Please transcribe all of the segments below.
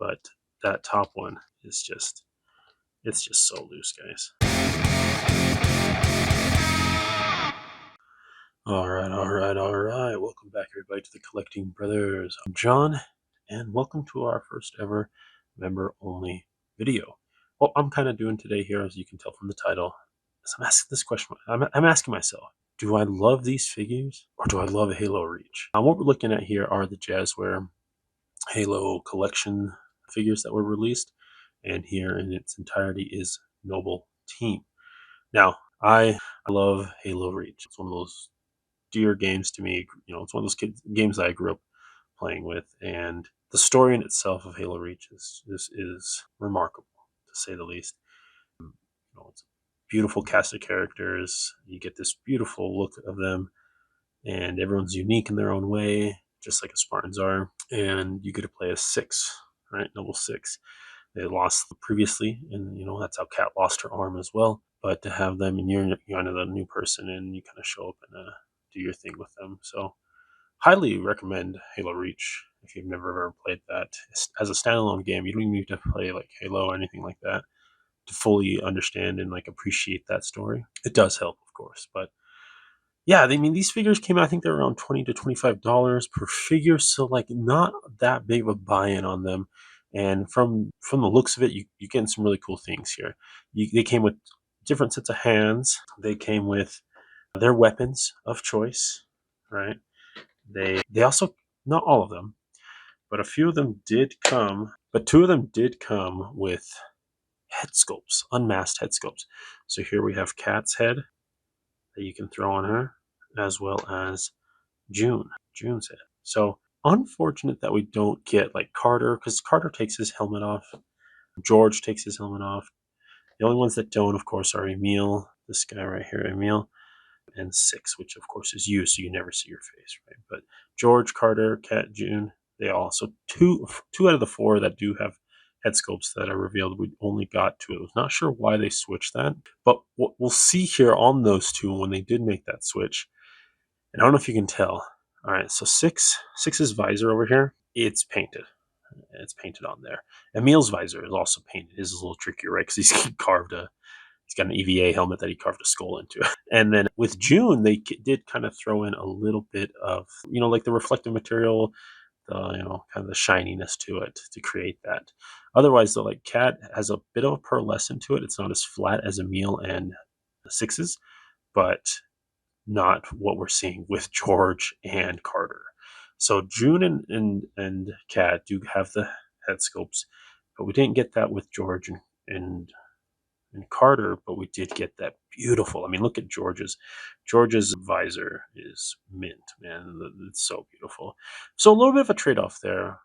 but that top one is just, it's just so loose, guys. All right. Welcome back, everybody, to the Collecting Brothers. I'm John, and welcome to our first ever member-only video. What I'm kind of doing today here, as you can tell from the title, is I'm asking this question. I'm asking myself, do I love these figures, or do I love Halo Reach? What we're looking at here are the Jazzware Halo collection figures that were released, and here in its entirety is Noble Team. Now, I love Halo Reach. It's one of those dear games to me. It's one of those games that I grew up playing with, and the story in itself of Halo Reach is remarkable, to say the least. It's a beautiful cast of characters. You get this beautiful look of them, and everyone's unique in their own way, just like the Spartans are. And you get to play as 6, right? Noble 6. They lost previously, and that's how Kat lost her arm as well. But to have them, and you're kind of the new person, and you kind of show up and do your thing with them. So highly recommend Halo Reach if you've never ever played that. As a standalone game, you don't even need to play like Halo or anything like that to fully understand and like appreciate that story. It does help, of course, but yeah, I mean, these figures came out, I think they're around $20 to $25 per figure, so like not that big of a buy-in on them. And from the looks of it, you're getting some really cool things here. They came with different sets of hands. They came with their weapons of choice, right? They also, not all of them, but a few of them did come, but 2 of them did come with head sculpts, unmasked head sculpts. So here we have Kat's head that you can throw on her, as well as June's head. So unfortunate that we don't get like Carter, because Carter takes his helmet off. George takes his helmet off. The only ones that don't, of course, are Emil, this guy right here, Emil, and 6, which of course is you, so you never see your face, right? But George, Carter, Kat, June, they all. So two out of the 4 that do have head sculpts that are revealed, we only got 2 of those. Not sure why they switched that, but what we'll see here on those 2 when they did make that switch, and I don't know if you can tell. All right, so Six's visor over here, it's painted. It's painted on there. Emil's visor is also painted. His is a little trickier, right? Because he's got an EVA helmet that he carved a skull into. And then with June, they did kind of throw in a little bit of, like the reflective material, the, kind of the shininess to it to create that. Otherwise, though, like Kat has a bit of a pearlescent to it. It's not as flat as Emil and 6's, but not what we're seeing with George and Carter. So June and Kat do have the head sculpts, but we didn't get that with George and Carter, but we did get that beautiful. I mean, look at George's visor is mint, man. It's so beautiful. So a little bit of a trade-off there,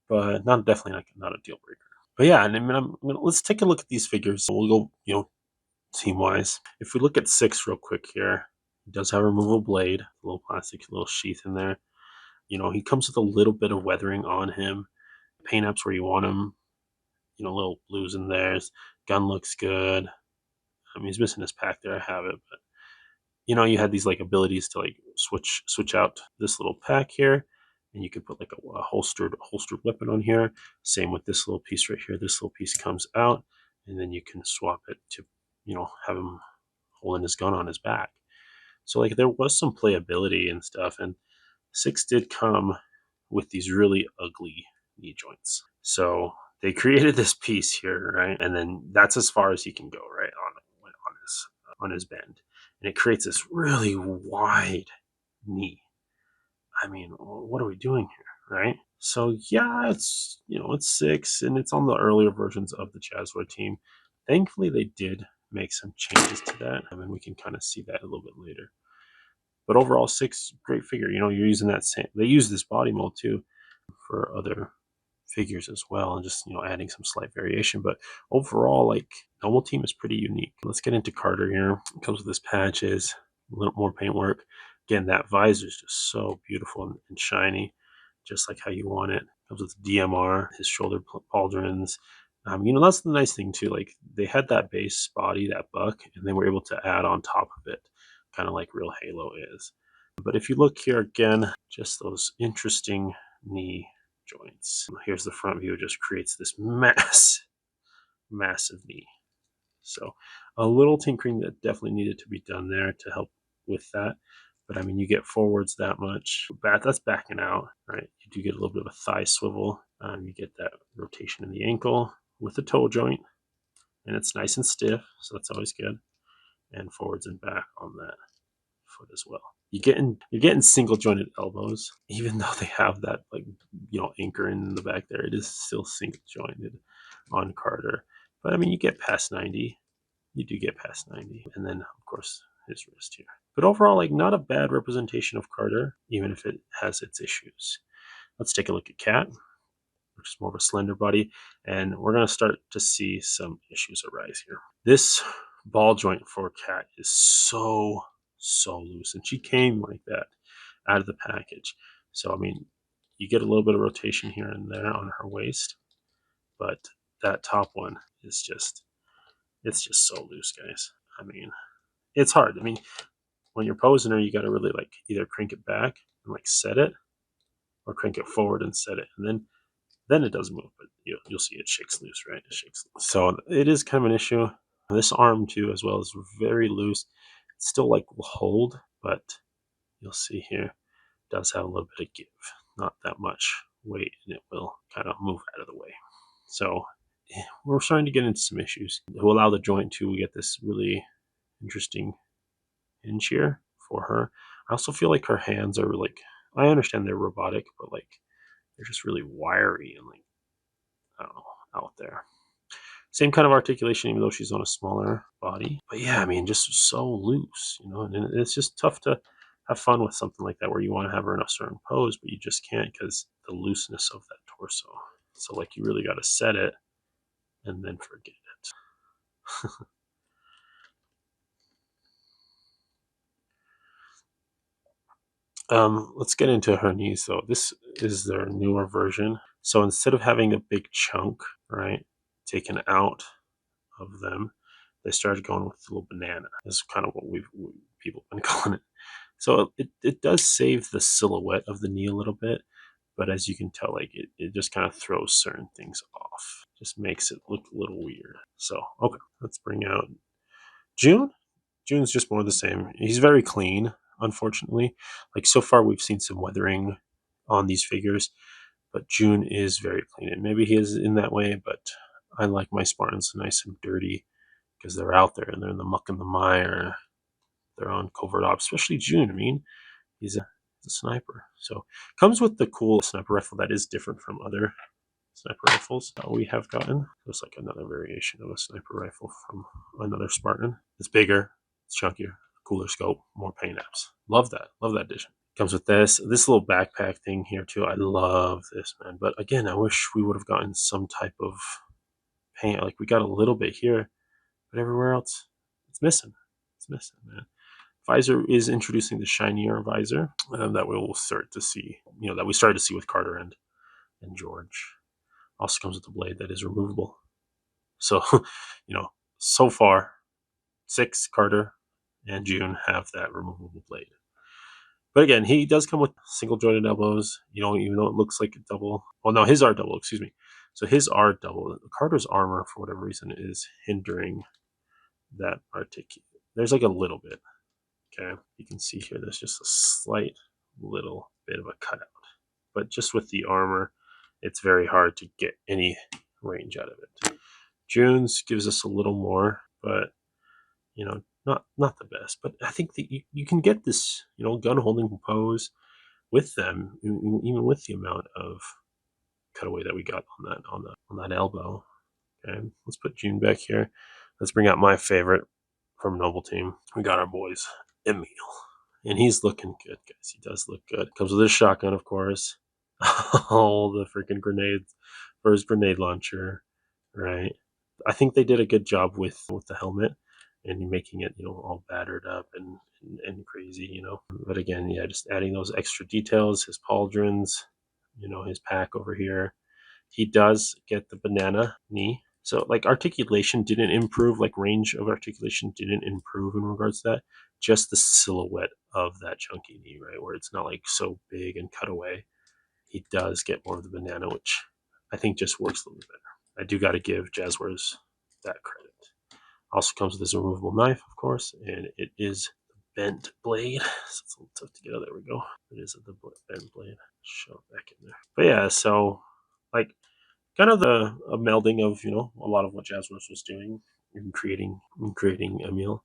but definitely not a deal breaker. But yeah, and I mean, let's take a look at these figures. So we'll go, team-wise. If we look at 6 real quick here, he does have a removable blade, a little plastic, little sheath in there. He comes with a little bit of weathering on him. Paint apps where you want him. Little blues in there. His gun looks good. I mean, he's missing his pack there. I have it, but you had these like abilities to like switch out this little pack here, and you could put like a holstered weapon on here. Same with this little piece right here. This little piece comes out, and then you can swap it to have him holding his gun on his back. So like there was some playability and stuff, and 6 did come with these really ugly knee joints. So they created this piece here, right? And then that's as far as he can go, right, on his bend. And it creates this really wide knee. I mean, what are we doing here, right? So yeah, it's 6, and it's on the earlier versions of the Jazzware team. Thankfully, they did make some changes to that, and we can kind of see that a little bit later. But overall, 6, great figure. You're using that same. They use this body mold too for other figures as well, and just adding some slight variation. But overall, like Noble Team is pretty unique. Let's get into Carter here. It comes with his patches, a little more paintwork. Again, that visor is just so beautiful and shiny, just like how you want it. Comes with DMR, his shoulder pauldrons. That's the nice thing too. Like they had that base body, that buck, and they were able to add on top of it, kind of like real Halo is. But if you look here again, just those interesting knee joints. Here's the front view. It just creates this massive knee. So a little tinkering that definitely needed to be done there to help with that. But I mean, you get forwards that much. That's backing out, right? You do get a little bit of a thigh swivel. You get that rotation in the ankle with the toe joint, and it's nice and stiff, so that's always good. And forwards and back on that foot as well. You're getting single jointed elbows, even though they have that anchor in the back there. It is still single jointed on Carter. But I mean, you get past 90. You do get past 90, and then of course his wrist here. But overall, like, not a bad representation of Carter, even if it has its issues. Let's take a look at Cat, which is more of a slender body, and we're going to start to see some issues arise here. This ball joint for Cat is so loose, and she came like that out of the package. So I mean, you get a little bit of rotation here and there on her waist, but that top one is just, it's just so loose, guys. I mean, it's hard. I mean, when you're posing her, you got to really like either crank it back and like set it, or crank it forward and set it, and then it does move. But you'll see it shakes loose, right? It shakes loose. So it is kind of an issue. This arm too, as well, is very loose. It's still like will hold, but you'll see here it does have a little bit of give, not that much weight, and it will kind of move out of the way. So we're starting to get into some issues to allow the joint to get this really interesting hinge here for her. I also feel like her hands are like, I understand they're robotic, but like they're just really wiry and like, I don't know, out there. Same kind of articulation, even though she's on a smaller body. But yeah, I mean, just so loose, and it's just tough to have fun with something like that where you want to have her in a certain pose, but you just can't because the looseness of that torso. So like, you really got to set it and then forget it. Let's get into her knees though. This is their newer version. So instead of having a big chunk, right, taken out of them, they started going with a little banana. That's kind of what people have been calling it. So it does save the silhouette of the knee a little bit, but as you can tell, like it just kind of throws certain things off. Just makes it look a little weird. So okay, let's bring out June. June's just more of the same. He's very clean, unfortunately. Like, so far we've seen some weathering on these figures, but June is very clean. And maybe he is in that way, but I like my Spartans nice and dirty because they're out there and they're in the muck and the mire. They're on covert ops, especially June. I mean, he's a sniper. So comes with the cool sniper rifle that is different from other sniper rifles that we have gotten. It's like another variation of a sniper rifle from another Spartan. It's bigger, it's chunkier, cooler scope, more paint apps. Love that addition. Comes with this little backpack thing here too. I love this, man. But again, I wish we would have gotten some type of paint. Like, we got a little bit here, but everywhere else, it's missing. It's missing, man. Visor is introducing the shinier visor that we will start to see, that we started to see with Carter and George. Also comes with a blade that is removable. So, so far, 6, Carter and June, have that removable blade. But again, he does come with single jointed elbows, even though it looks like a double. Well, no, his are double, excuse me. So his are double. Carter's armor, for whatever reason, is hindering that articulate. There's like a little bit. Okay, you can see here there's just a slight little bit of a cutout. But just with the armor, it's very hard to get any range out of it. June's gives us a little more, but not the best. But I think that you can get this gun holding pose with them, even with the amount of cutaway that we got on that elbow. Okay, let's put June back here. Let's bring out my favorite from Noble Team. We got our boys, Emil, and he's looking good, guys. He does look good. Comes with his shotgun, of course. All the freaking grenades for his grenade launcher, right? I think they did a good job with the helmet and making it, all battered up and crazy, But again, yeah, just adding those extra details. His pauldrons, his pack over here. He does get the banana knee. So like, articulation didn't improve, like range of articulation didn't improve in regards to that. Just the silhouette of that chunky knee, right? Where it's not like so big and cut away. he does get more of the banana, which I think just works a little bit better. I do got to give Jazzwares that credit. Also comes with this removable knife, of course, and it is bent blade. So it's a little tough to get out. There we go. It is the bent blade. Shove it back in there. But yeah, so like kind of a melding of a lot of what Jazzwares was doing in creating a meal.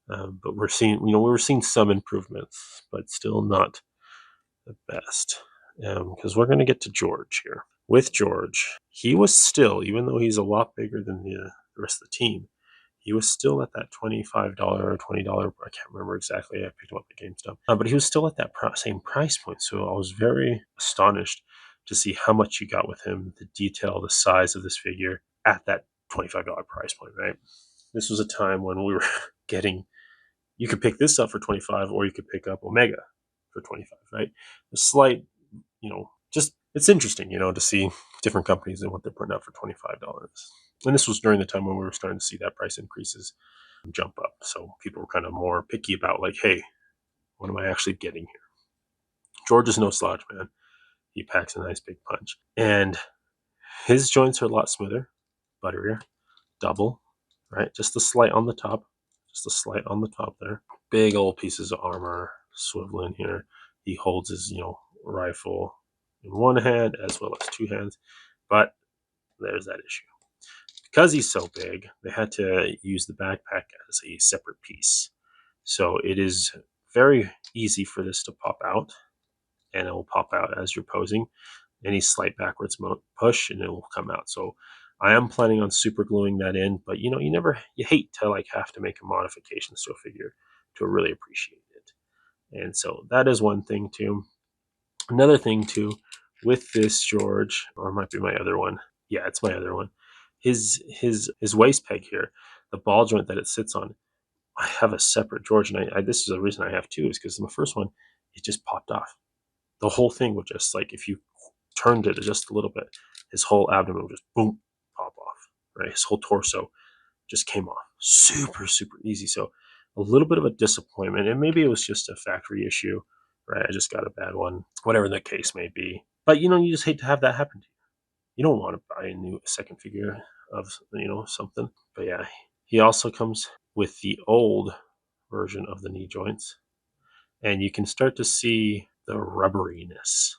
But we're seeing we're seeing some improvements, but still not the best. Because we're going to get to George here. With George, he was still, even though he's a lot bigger than the rest of the team, he was still at that $25 or $20. I can't remember exactly. I picked him up at GameStop. But he was still at that same price point. So I was very astonished to see how much you got with him, the detail, the size of this figure at that $25 price point, right? This was a time when we were getting, you could pick this up for 25 or you could pick up Omega for 25, right? A slight, just it's interesting, to see different companies and what they're putting out for $25. And this was during the time when we were starting to see that price increases jump up. So people were kind of more picky about like, hey, what am I actually getting here? George is no slouch, man. He packs a nice big punch. And his joints are a lot smoother, butterier, double, right? Just a slight on the top. Just a slight on the top there. Big old pieces of armor swiveling here. He holds his, rifle in one hand as well as two hands. But there's that issue. Because he's so big, they had to use the backpack as a separate piece. So it is very easy for this to pop out, and it will pop out as you're posing. Any slight backwards push, and it will come out. So I am planning on super gluing that in, but you hate to like have to make a modifications to a figure to really appreciate it. And so that is one thing too. Another thing too, with this George, or it might be my other one. Yeah, it's my other one. His waist peg here, the ball joint that it sits on, I have a separate George, and this is the reason I have two, is because in the first one, it just popped off. The whole thing would just, like, if you turned it just a little bit, his whole abdomen would just boom, pop off, right? His whole torso just came off. Super, super easy. So a little bit of a disappointment, and maybe it was just a factory issue, right? I just got a bad one, whatever the case may be. But, you just hate to have that happen to you. You don't want to buy a second figure of, something. But yeah, he also comes with the old version of the knee joints. And you can start to see the rubberiness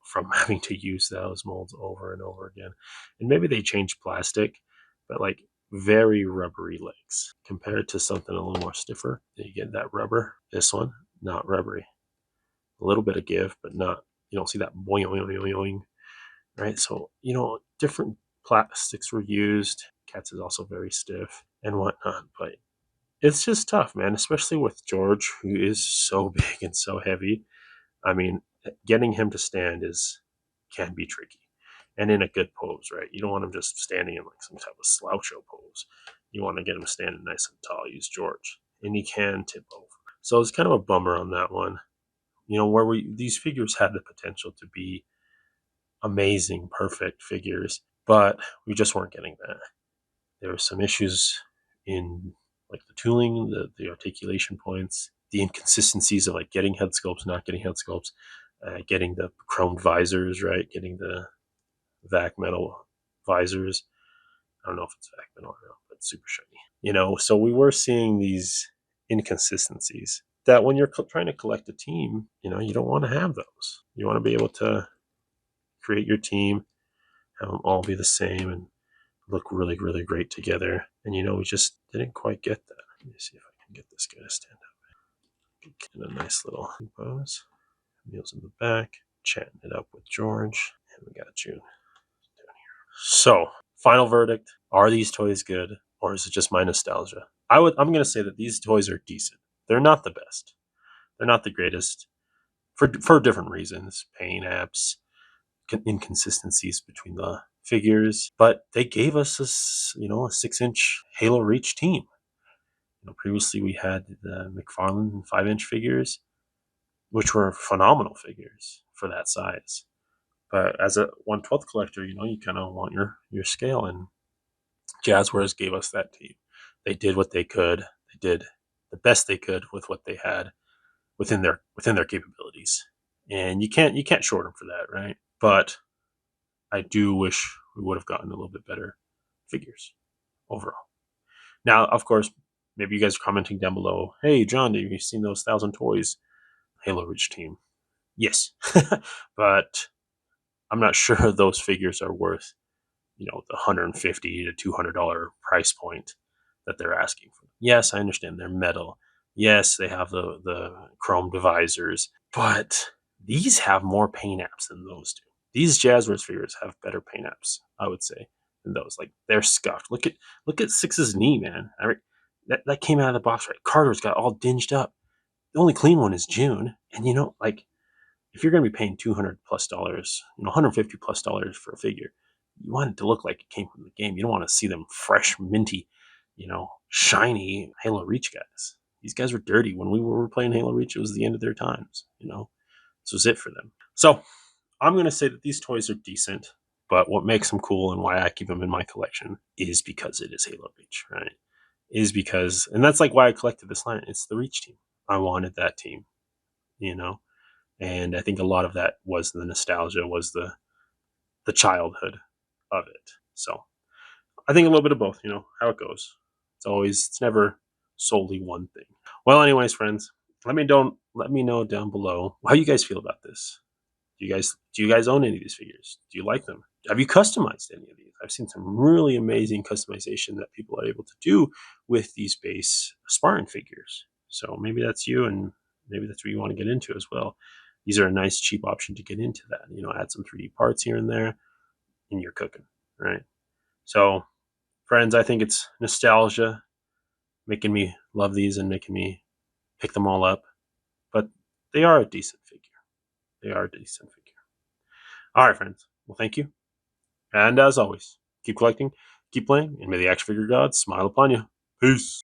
from having to use those molds over and over again. And maybe they changed plastic, but like very rubbery legs compared to something a little more stiffer. You get that rubber. This one, not rubbery. A little bit of give, but not, you don't see that boing, boing, boing, boing, right? So, different plastics were used. Cats is also very stiff and whatnot, but it's just tough, man, especially with George, who is so big and so heavy. I mean, getting him to stand can be tricky, and in a good pose, right? You don't want him just standing in like some type of sloucho pose. You want to get him standing nice and tall. Use George, and he can tip over. So it's kind of a bummer on that one. Where these figures had the potential to be amazing, perfect figures, but we just weren't getting that. There were some issues in like the tooling, the articulation points, the inconsistencies of like getting head sculpts, not getting head sculpts, getting the chromed visors, right? Getting the vac metal visors. I don't know if it's vac metal or not, but it's super shiny. So we were seeing these inconsistencies that when you're trying to collect a team, you don't want to have those. You want to be able to create your team, have them all be the same, and look really, really great together. And we just didn't quite get that. Let me see if I can get this guy to stand up. Get a nice little pose. Meals in the back, chatting it up with George, and we got June down here. So, final verdict: are these toys good, or is it just my nostalgia? I'm going to say that these toys are decent. They're not the best. They're not the greatest for different reasons. Paint apps, inconsistencies between the figures, but they gave us a 6-inch Halo Reach team. Previously we had the McFarlane 5-inch figures, which were phenomenal figures for that size. But as a 1/12 collector, you kind of want your scale, and Jazzwares gave us that team. They did what they could. They did the best they could with what they had within their capabilities. and you can't short them for that, right? But I do wish we would have gotten a little bit better figures overall. Now, of course, maybe you guys are commenting down below. Hey, John, have you seen those 1,000 toys Halo Reach team? Yes, but I'm not sure those figures are worth the $150 to $200 price point that they're asking for. Yes, I understand they're metal. Yes, they have the chrome divisors, but these have more paint apps than those do. These Jazzwares figures have better paint apps, I would say, than those. Like they're scuffed. Look at Six's knee, man. That came out of the box right. Carter's got all dinged up. The only clean one is June, and like if you're going to be paying $200+, $150+ for a figure, you want it to look like it came from the game. You don't want to see them fresh, minty, shiny Halo Reach guys. These guys were dirty. When we were playing Halo Reach, it was the end of their times. This was it for them. So I'm going to say that these toys are decent, but what makes them cool and why I keep them in my collection is because it is Halo Reach, right? Is because, and that's like why I collected this line. It's the Reach team. I wanted that team, and I think a lot of that was the nostalgia, was the childhood of it. So I think a little bit of both, how it goes. It's never solely one thing. Well, anyways, friends, let me know down below how you guys feel about this. Do you guys own any of these figures? Do you like them? Have you customized any of these? I've seen some really amazing customization that people are able to do with these base Spartan figures. So maybe that's you, and maybe that's what you want to get into as well. These are a nice cheap option to get into that. Add some 3D parts here and there, and you're cooking, right? So, friends, I think it's nostalgia making me love these and making me pick them all up. But they are a decent figure. They are a decent figure. All right, friends. Well, thank you. And as always, keep collecting, keep playing, and may the action figure gods smile upon you. Peace.